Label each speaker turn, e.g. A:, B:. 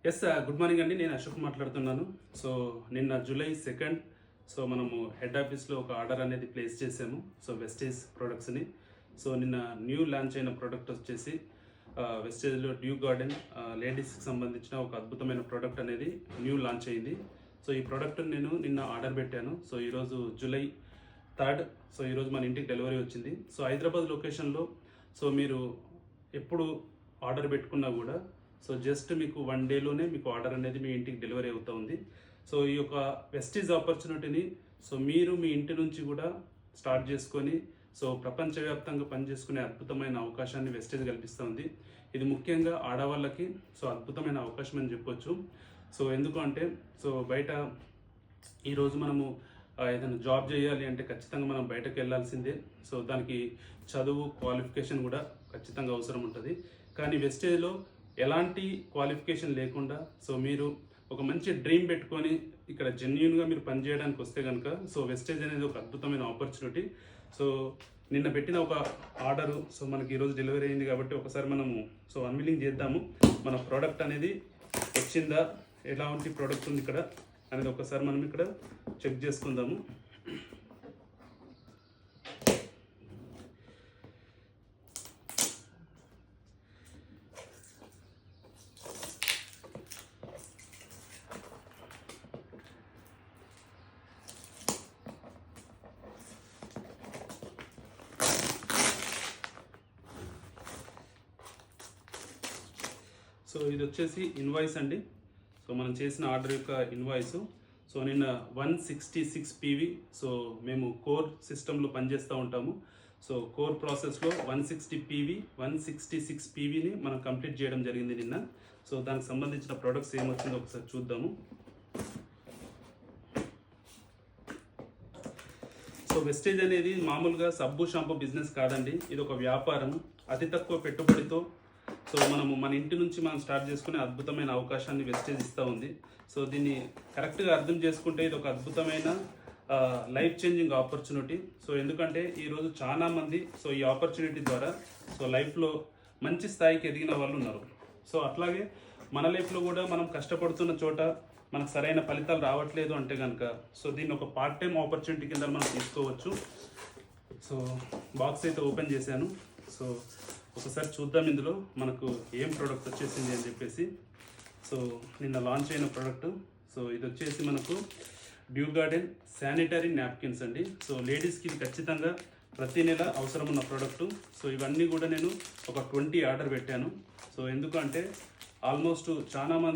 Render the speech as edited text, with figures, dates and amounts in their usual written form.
A: Yes good morning అండి. నేను అశోక్ మాట్లాడుతున్నాను. సో నిన్న జూలై 2 సో మనము హెడ్ ఆఫీస్లో ఒక ఆర్డర్ అనేది ప్లేస్ చేసాము. సో వెస్టేజ్ ప్రొడక్ట్స్ని. సో నిన్న న్యూ లాంచ్ అయిన ప్రోడక్ట్ వచ్చేసి వెస్టేజ్లో డ్యూ గార్డెన్ లేడీస్కి సంబంధించిన ఒక అద్భుతమైన ప్రోడక్ట్ అనేది న్యూ లాంచ్ అయింది. సో ఈ ప్రోడక్ట్ నేను నిన్న ఆర్డర్ పెట్టాను. సో ఈరోజు జూలై 3 సో ఈరోజు మన ఇంటికి డెలివరీ వచ్చింది. సో హైదరాబాద్ లొకేషన్లో సో మీరు ఎప్పుడు ఆర్డర్ పెట్టుకున్నా కూడా సో జస్ట్ మీకు 1 డేలోనే మీకు ఆర్డర్ అనేది మీ ఇంటికి డెలివరీ అవుతూ ఉంది. సో ఈ యొక్క వెస్టీజ్ ఆపర్చునిటీని సో మీరు మీ ఇంటి నుంచి కూడా స్టార్ట్ చేసుకొని సో ప్రపంచవ్యాప్తంగా పనిచేసుకునే అద్భుతమైన అవకాశాన్ని వెస్టేజ్ కల్పిస్తుంది. ఇది ముఖ్యంగా ఆడవాళ్ళకి సో అద్భుతమైన అవకాశం అని చెప్పొచ్చు. సో ఎందుకు అంటే సో బయట ఈరోజు మనము ఏదైనా జాబ్ చేయాలి అంటే ఖచ్చితంగా మనం బయటకు వెళ్ళాల్సిందే. సో దానికి చదువు క్వాలిఫికేషన్ కూడా ఖచ్చితంగా అవసరం ఉంటుంది. కానీ వెస్టేజ్లో ఎలాంటి క్వాలిఫికేషన్ లేకుండా సో మీరు ఒక మంచి డ్రీమ్ పెట్టుకొని ఇక్కడ జెన్యున్గా మీరు పనిచేయడానికి వస్తే కనుక సో వెస్టేజ్ అనేది ఒక అద్భుతమైన ఆపర్చునిటీ. సో నిన్న పెట్టిన ఒక ఆర్డరు సో మనకి ఈరోజు డెలివరీ అయింది కాబట్టి ఒకసారి మనము సో అన్విలింగ్ చేద్దాము. మన ప్రోడక్ట్ అనేది వచ్చిందా, ఎలాంటి ప్రోడక్ట్ ఉంది ఇక్కడ అనేది ఒకసారి మనం ఇక్కడ చెక్ చేసుకుందాము. సో ఇది వచ్చేసి ఇన్వాయిస్ అండి. సో మనం చేసిన ఆర్డర్ యొక్క ఇన్వాయిస్. సో నిన్న 166 PV సో మేము కోర్ సిస్టంలో పనిచేస్తూ ఉంటాము. సో కోర్ ప్రాసెస్లో 166 PVని మనం కంప్లీట్ చేయడం జరిగింది నిన్న. సో దానికి సంబంధించిన ప్రొడక్ట్స్ ఏమొచ్చిందో ఒకసారి చూద్దాము. సో వెస్టేజ్ అనేది మామూలుగా సబ్బు షాంపూ బిజినెస్ కాదండి. ఇది ఒక వ్యాపారం. అతి తక్కువ పెట్టుబడితో సో మనము మన ఇంటి నుంచి మనం స్టార్ట్ చేసుకునే అద్భుతమైన అవకాశాన్ని వెస్టేజ్ ఇస్తూ ఉంది. సో దీన్ని కరెక్ట్గా అర్థం చేసుకుంటే ఇది ఒక అద్భుతమైన లైఫ్ చేంజింగ్ ఆపర్చునిటీ. సో ఎందుకంటే ఈరోజు చాలామంది సో ఈ ఆపర్చునిటీ ద్వారా సో లైఫ్లో మంచి స్థాయికి ఎదిగిన వాళ్ళు ఉన్నారు. సో అట్లాగే మన లైఫ్లో కూడా మనం కష్టపడుతున్న చోట మనకు సరైన ఫలితాలు రావట్లేదు అంటే కనుక సో దీన్ని ఒక పార్ట్ టైం ఆపర్చునిటీ కింద మనం తీసుకోవచ్చు. సో బాక్స్ అయితే ఓపెన్ చేశాను. సో ఒకసారి చూద్దాం ఇందులో మనకు ఏం ప్రోడక్ట్ వచ్చేసింది అని చెప్పేసి. సో నిన్న లాంచ్ అయిన ప్రోడక్ట్. సో ఇది వచ్చేసి మనకు డ్యూ గార్డెన్ శానిటరీ నాప్కిన్స్ అండి. సో లేడీస్కి ఇది ఖచ్చితంగా ప్రతి నెల అవసరం ఉన్న ప్రోడక్ట్. సో ఇవన్నీ కూడా నేను ఒక 20 ఆర్డర్ పెట్టాను. సో ఎందుకంటే ఆల్మోస్ట్ చాలా మంది